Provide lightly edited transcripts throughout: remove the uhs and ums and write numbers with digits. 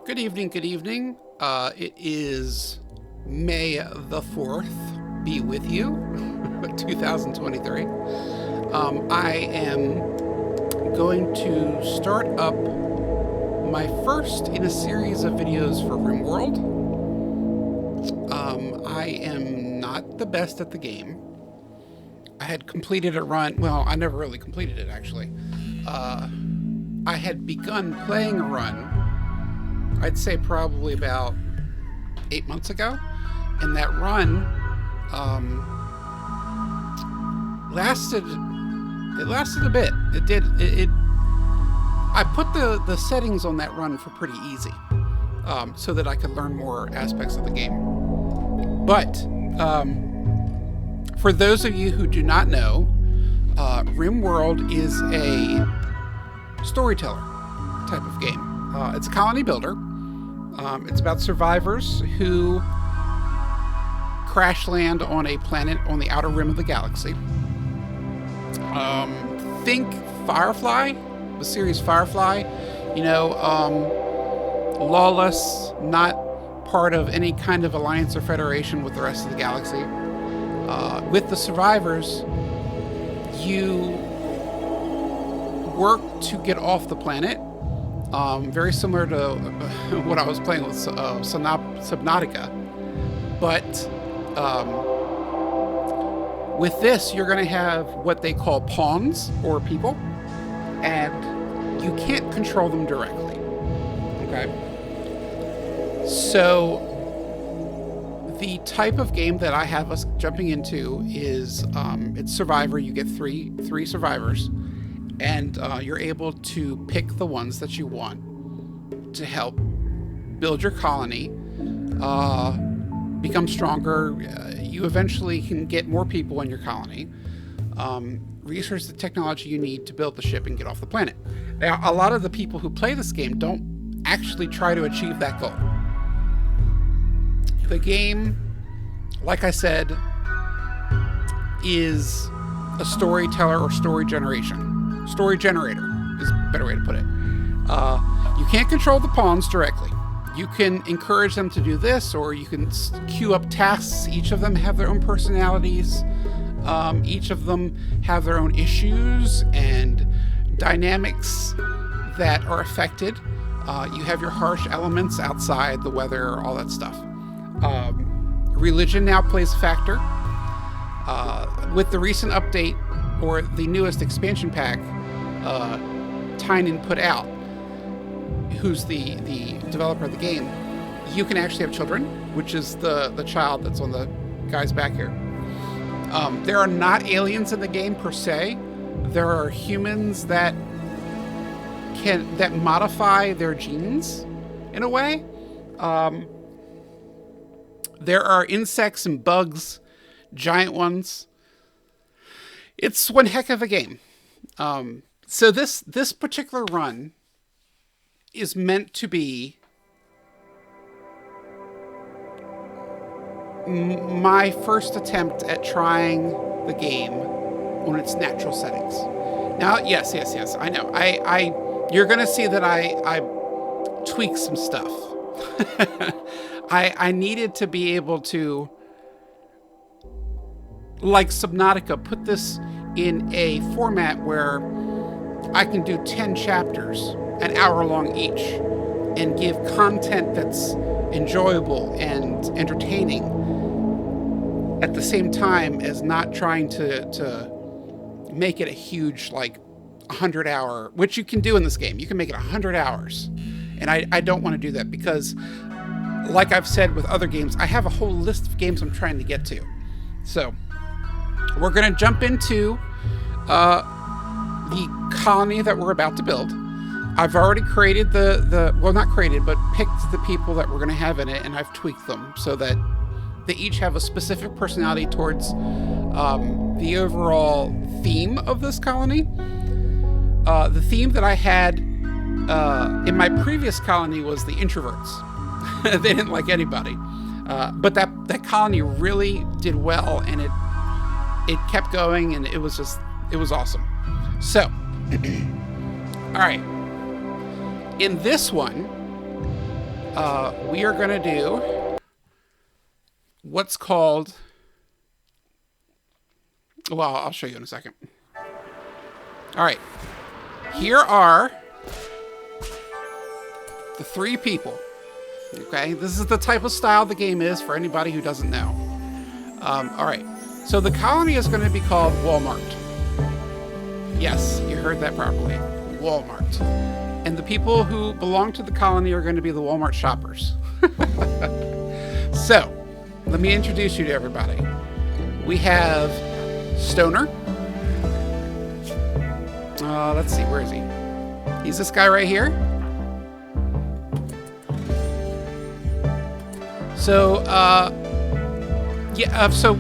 Good evening, good evening. It is May the 4th, be with you, 2023. I am going to start up my first in a series of videos for Rimworld. I am not the best at the game. I had completed a run, well, I never really completed it actually. I had begun playing a run, I'd say probably about 8 months ago, and that run lasted a bit. I put the settings on that run for pretty easy, so that I could learn more aspects of the game. But for those of you who do not know, Rimworld is a storyteller type of game. It's a colony builder. It's about survivors who crash land on a planet on the outer rim of the galaxy. Think Firefly, the series Firefly, lawless, not part of any kind of alliance or federation with the rest of the galaxy. With the survivors, you work to get off the planet. Very similar to what I was playing with Subnautica. But with this, you're going to have what they call pawns, or people, and you can't control them directly. Okay? So the type of game that I have us jumping into is it's Survivor. You get three survivors, and you're able to pick the ones that you want to help build your colony, become stronger. You eventually can get more people in your colony, research the technology you need to build the ship and get off the planet. Now, a lot of the people who play this game don't actually try to achieve that goal. The game, like I said, is a storyteller or story generation. Story generator is a better way to put it. You can't control the pawns directly. You can encourage them to do this, or you can queue up tasks. Each of them have their own personalities. Each of them have their own issues and dynamics that are affected. You have your harsh elements outside, the weather, all that stuff. Religion now plays a factor. With the recent update, or the newest expansion pack, Tynan put out, who's the developer of the game, you can actually have children, which is the child that's on the guy's back here. There are not aliens in the game per se. There are humans that modify their genes in a way. There are insects and bugs, giant ones. It's one heck of a game. So this particular run is meant to be my first attempt at trying the game on its natural settings. Now, yes, I know. You're going to see that I tweak some stuff. I needed to be able to, like Subnautica, put this in a format where I can do 10 chapters, an hour long each, and give content that's enjoyable and entertaining at the same time as not trying to make it a huge, like, 100-hour, which you can do in this game. You can make it 100 hours. And I don't want to do that because, like I've said with other games, I have a whole list of games I'm trying to get to. So we're going to jump into the colony that we're about to build. I've already created well, not created, but picked the people that we're going to have in it, and I've tweaked them so that they each have a specific personality towards the overall theme of this colony. The theme that I had in my previous colony was the introverts. They didn't like anybody. But that colony really did well, and it kept going, and it was awesome. So, all right. In this one, we are going to do what's called... Well, I'll show you in a second. All right. Here are the 3 people. Okay, this is the type of style the game is for anybody who doesn't know. All right, so the colony is going to be called Walmart. Yes, you heard that properly. Walmart. And the people who belong to the colony are going to be the Walmart shoppers. So, let me introduce you to everybody. We have Stoner. Let's see, where is he? He's this guy right here. So, so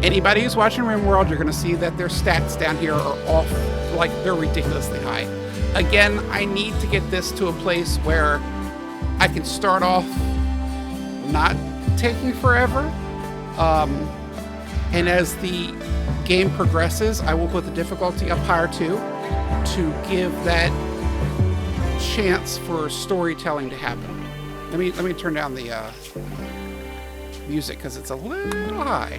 anybody who's watching Rimworld, you're going to see that their stats down here are off, like they're ridiculously high. Again, I need to get this to a place where I can start off not taking forever. And as the game progresses, I will put the difficulty up higher too, to give that chance for storytelling to happen. Let me turn down the music because it's a little high.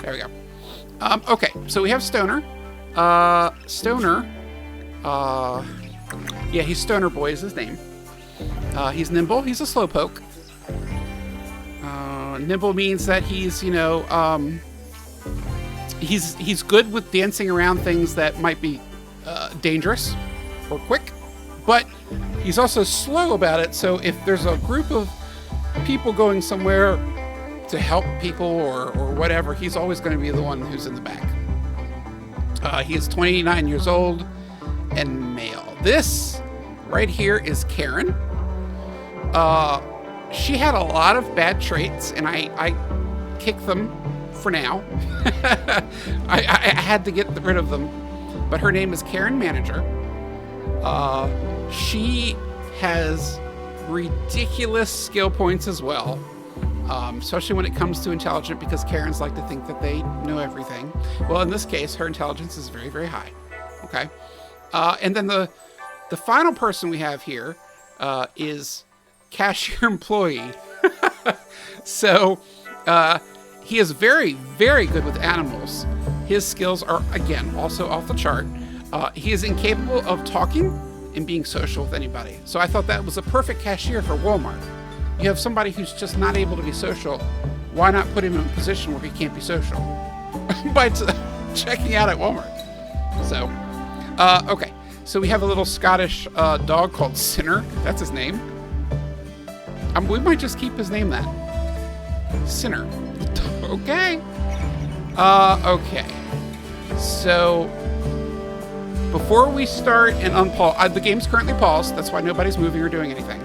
There we go. Okay, so we have Stoner. Stoner. Yeah, he's Stoner Boy is his name. He's nimble. He's a slowpoke. Nimble means that he's, you know, he's good with dancing around things that might be dangerous or quick, but he's also slow about it. So if there's a group of people going somewhere to help people or whatever, he's always going to be the one who's in the back. He is 29 years old and male. This right here is Karen. She had a lot of bad traits, and I kicked them for now. I had to get rid of them. But her name is Karen Manager. She has ridiculous skill points as well, especially when it comes to intelligence, because Karens like to think that they know everything. Well, in this case, her intelligence is very, very high. Okay. And then the final person we have here is Cashier Employee. So he is very, very good with animals. His skills are, again, also off the chart. He is incapable of talking and being social with anybody. So I thought that was a perfect cashier for Walmart. You have somebody who's just not able to be social. Why not put him in a position where he can't be social? By checking out at Walmart. So, okay. So we have a little Scottish dog called Sinner. That's his name. We might just keep his name that. Sinner. Okay. Okay. So, before we start and unpause, the game's currently paused. That's why nobody's moving or doing anything.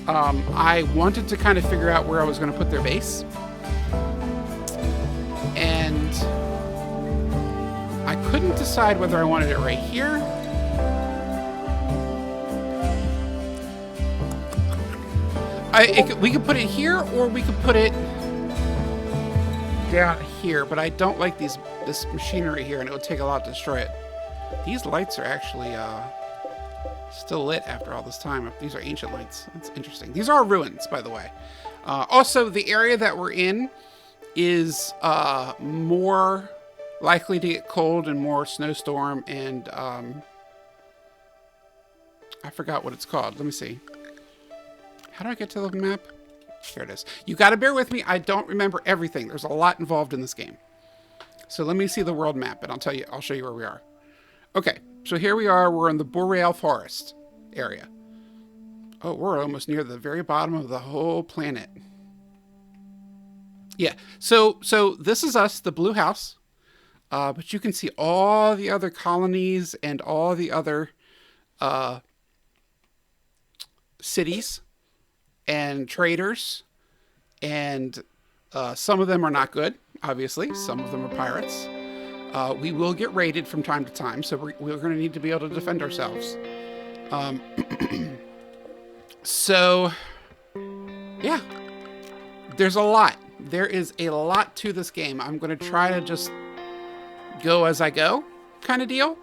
I wanted to kind of figure out where I was going to put their base. And I couldn't decide whether I wanted it right here. We could put it here, or we could put it down here, but I don't like this machinery here, and it would take a lot to destroy it. These lights are actually still lit after all this time. These are ancient lights. That's interesting. These are ruins, by the way. Also, the area that we're in is more likely to get cold and more snowstorm, and I forgot what it's called. Let me see. How do I get to the map? Here it is. You got to bear with me. I don't remember everything. There's a lot involved in this game. So let me see the world map, and I'll show you where we are. Okay, so here we are. We're in the Boreal Forest area. Oh, we're almost near the very bottom of the whole planet. Yeah, so this is us, the blue house. But you can see all the other colonies and all the other cities and traders, and some of them are not good, obviously. Some of them are pirates. We will get raided from time to time, so we're going to need to be able to defend ourselves. So, yeah, there's a lot. There is a lot to this game. I'm going to try to just go as I go kind of deal.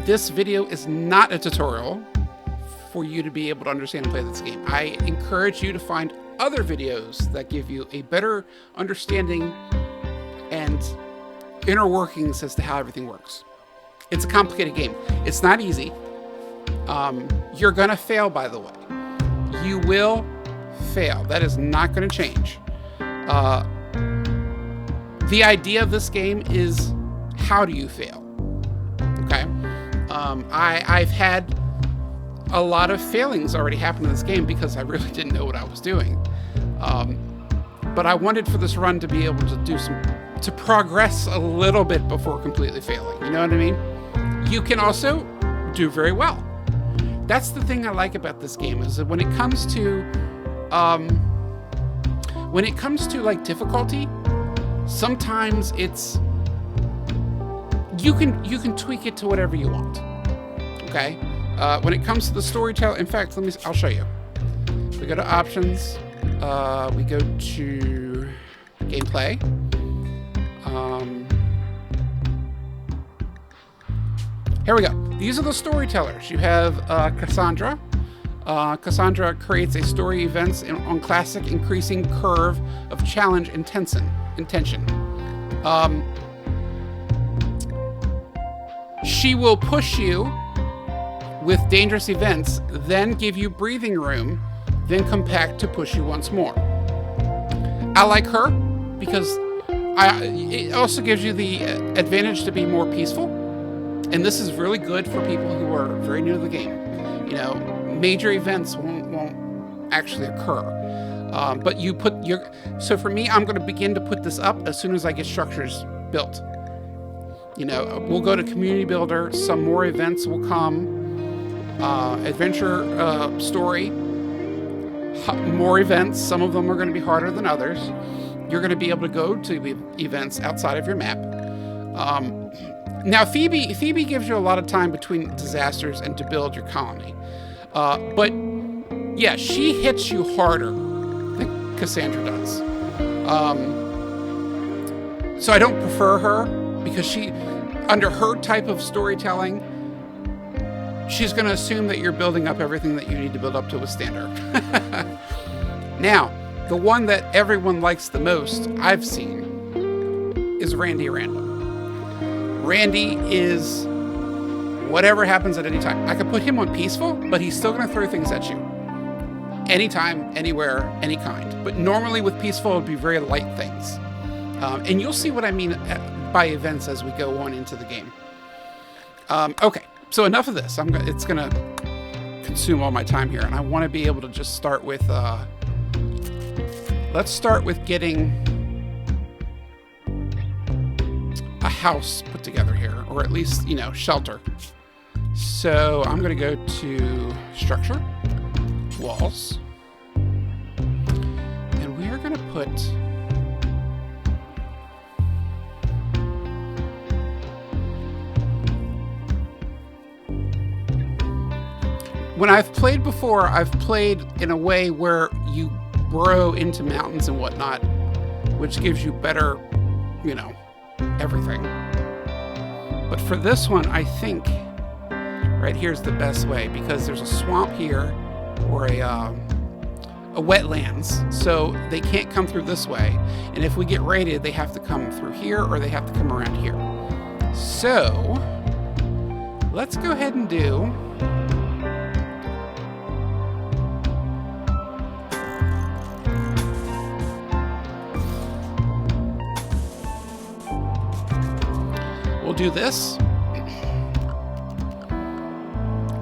this video is not a tutorial for you to be able to understand and play this game. I encourage you to find other videos that give you a better understanding and inner workings as to how everything works. It's a complicated game. It's not easy. You're gonna fail, by the way. You will fail. That is not gonna change. The idea of this game is, how do you fail? Okay. I've had a lot of failings already happen in this game because I really didn't know what I was doing. But I wanted for this run to be able to to progress a little bit before completely failing. You know what I mean? You can also do very well. That's the thing I like about this game, is that when it comes to like difficulty, sometimes it's you can tweak it to whatever you want. Okay. When it comes to the storytelling, in fact, I'll show you. We go to options. We go to gameplay. Here we go. These are the storytellers. You have Cassandra. Cassandra creates a story events on classic increasing curve of challenge intention. She will push you with dangerous events, then give you breathing room, then come back to push you once more. I like her because it also gives you the advantage to be more peaceful. And this is really good for people who are very new to the game. You know, major events won't actually occur. But you put so for me, I'm going to begin to put this up as soon as I get structures built. You know, we'll go to community builder, some more events will come, adventure story, more events. Some of them are going to be harder than others. You're going to be able to go to events outside of your map. Now, Phoebe gives you a lot of time between disasters and to build your colony. But yeah, she hits you harder than Cassandra does. So I don't prefer her because under her type of storytelling, she's going to assume that you're building up everything that you need to build up to withstand her. Now, the one that everyone likes the most I've seen is Randy Random. Randy is whatever happens at any time. I could put him on peaceful, but he's still going to throw things at you. Anytime, anywhere, any kind. But normally with peaceful, it would be very light things. And you'll see what I mean by events as we go on into the game. Okay, so enough of this. It's going to consume all my time here, and I want to be able to just start with... let's start with getting a house put together here, or at least, you know, shelter. So I'm going to go to structure, walls, and we are going to put when I've played before, I've played in a way where you burrow into mountains and whatnot, which gives you better, you know, everything. But for this one, I think right here's the best way, because there's a swamp here or a wetlands, so they can't come through this way. And if we get raided, they have to come through here or they have to come around here. So let's go ahead and do do this,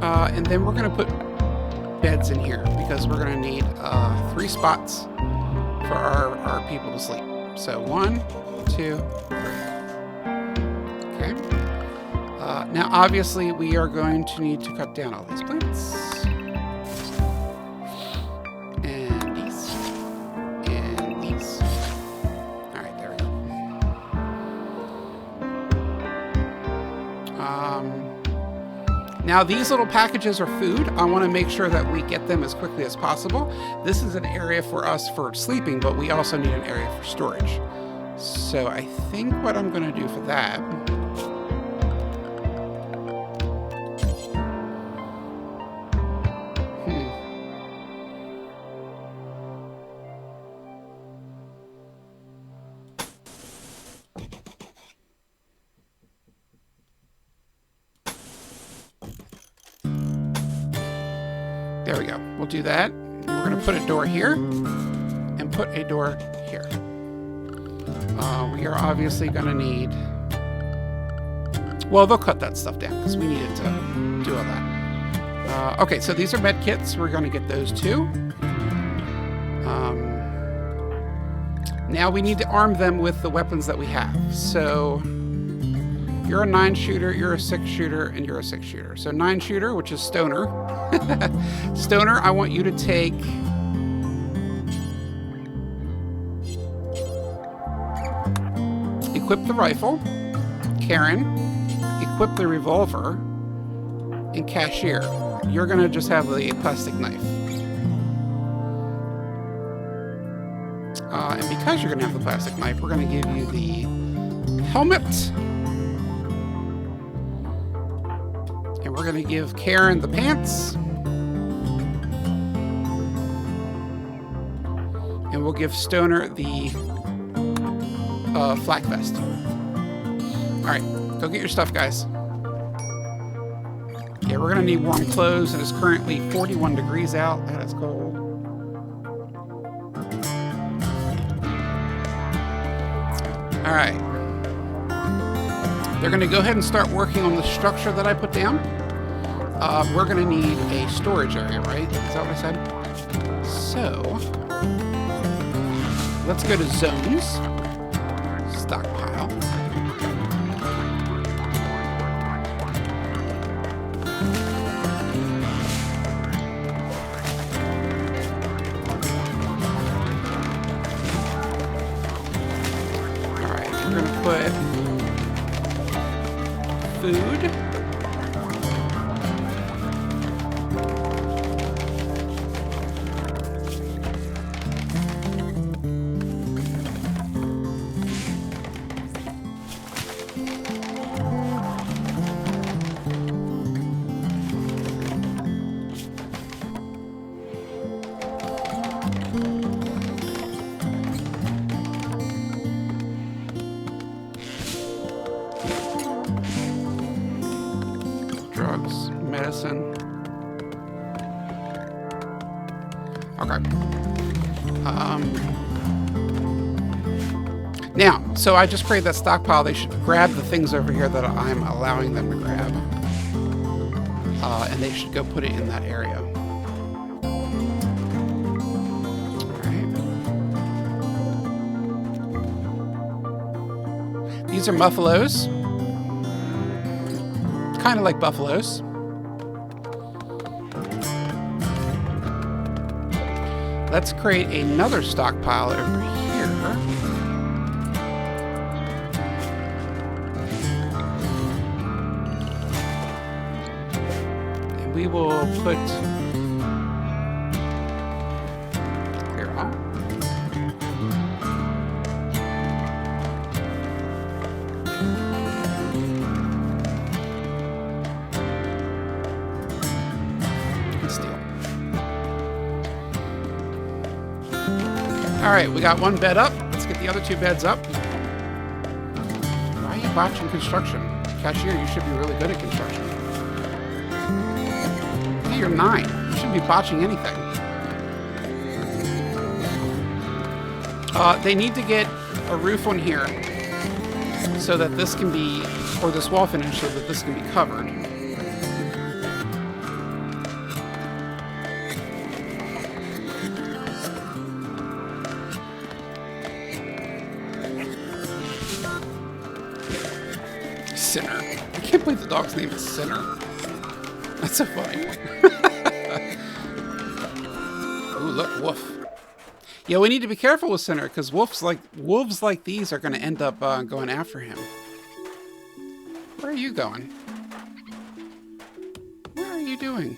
and then we're going to put beds in here because we're going to need 3 spots for our people to sleep. So 1, 2, 3. Okay. Now obviously we are going to need to cut down all these plants. And these. And these. Alright, there we go. Now these little packages are food. I want to make sure that we get them as quickly as possible. This is an area for us for sleeping, but we also need an area for storage. So I think what I'm going to do for that There we go. We'll do that. We're going to put a door here and put a door here. We are obviously going to need... Well, they'll cut that stuff down because we need it to do all that. Okay, so these are med kits. We're going to get those too. Now we need to arm them with the weapons that we have. So you're a 9-shooter, you're a 6-shooter, and you're a 6-shooter. So 9-shooter, which is Stoner. Stoner, I want you to take... Equip the rifle. Karen, equip the revolver. And Cashier, you're going to just have a plastic knife. And because you're going to have the plastic knife, we're going to give you the helmet. And we're going to give Karen the pants. And we'll give Stoner the flak vest. Alright, go get your stuff, guys. Yeah, we're going to need warm clothes. It is currently 41 degrees out. That is cold. Alright. They're going to go ahead and start working on the structure that I put down. We're going to need a storage area, right? Is that what I said? So, let's go to zones. Stockpile. We're going to put food. Drugs, medicine. Okay. Now, so I just created that stockpile. They should grab the things over here that I'm allowing them to grab. And they should go put it in that area. Alright. These are buffaloes. Kind of like buffaloes. Let's create another stockpile over here. And we will put here on. Alright, we got one bed up. Let's get the other 2 beds up. Why are you botching construction? Cashier, you should be really good at construction. Hey, you're 9. You shouldn't be botching anything. They need to get a roof on here so that this can be, or this wall finish so that this can be covered. Sinner. I can't believe the dog's name is Sinner. That's so funny. Ooh, look, wolf. Yeah, we need to be careful with Sinner because wolves like these are going to end up going after him. Where are you going? What are you doing?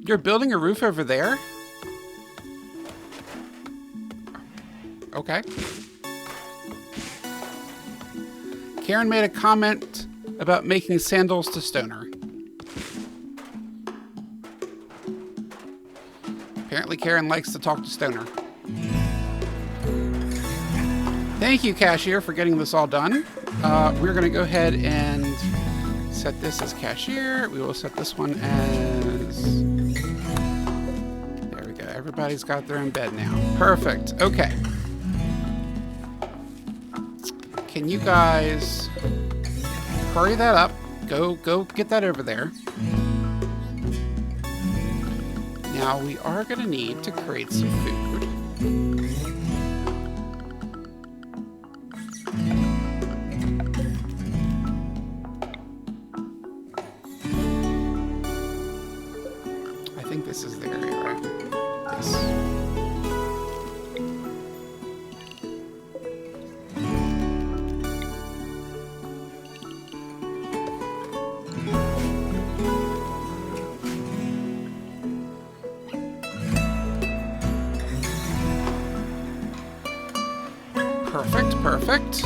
You're building a roof over there? Okay. Karen made a comment about making sandals to Stoner. Apparently Karen likes to talk to Stoner. Thank you, Cashier, for getting this all done. We're going to go ahead and set this as Cashier. We will set this one as... There we go. Everybody's got their own bed now. Perfect. Okay. Can you guys hurry that up? Go get that over there. Now we are going to need to create some food. I think this is the area, right? Yes. Perfect.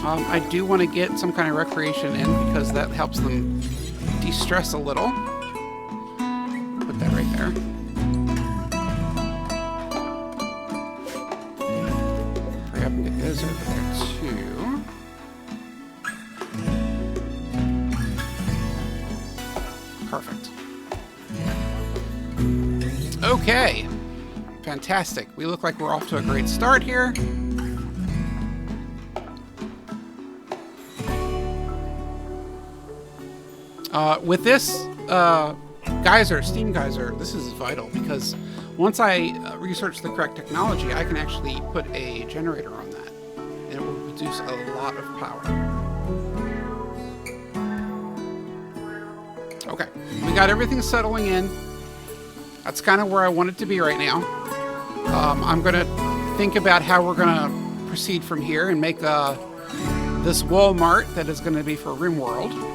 I do want to get some kind of recreation in because that helps them de-stress a little. Put that right there. Hurry up and get those over there too. Perfect. Okay. Fantastic. We look like we're off to a great start here. With this steam geyser, this is vital because once I research the correct technology, I can actually put a generator on that, and it will produce a lot of power. Okay, we got everything settling in. That's kind of where I want it to be right now. I'm going to think about how we're going to proceed from here and make this Walmart that is going to be for Rimworld.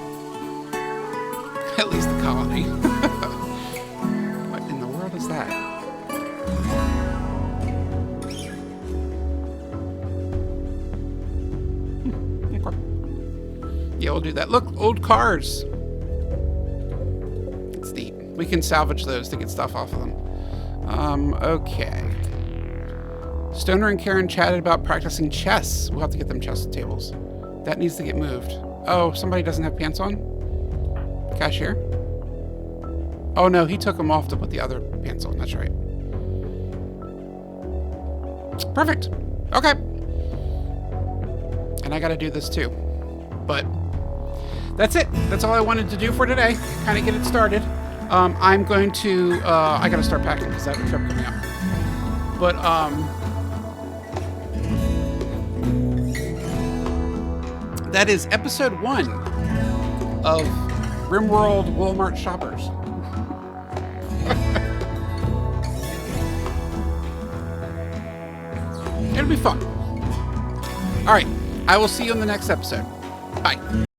At least the colony. What in the world is that? Okay. Yeah, we'll do that. Look, old cars. It's neat. We can salvage those to get stuff off of them. Okay. Stoner and Karen chatted about practicing chess. We'll have to get them chess tables. That needs to get moved. Oh, somebody doesn't have pants on? Cashier? Oh no, he took them off to put the other pants on. That's right. Perfect. Okay. And I gotta do this too. But that's it. That's all I wanted to do for today. Kind of get it started. I'm going to, I gotta start packing because I have a trip coming up. But, that is episode 1 of Rimworld Walmart Shoppers. It'll be fun. All right. I will see you in the next episode. Bye.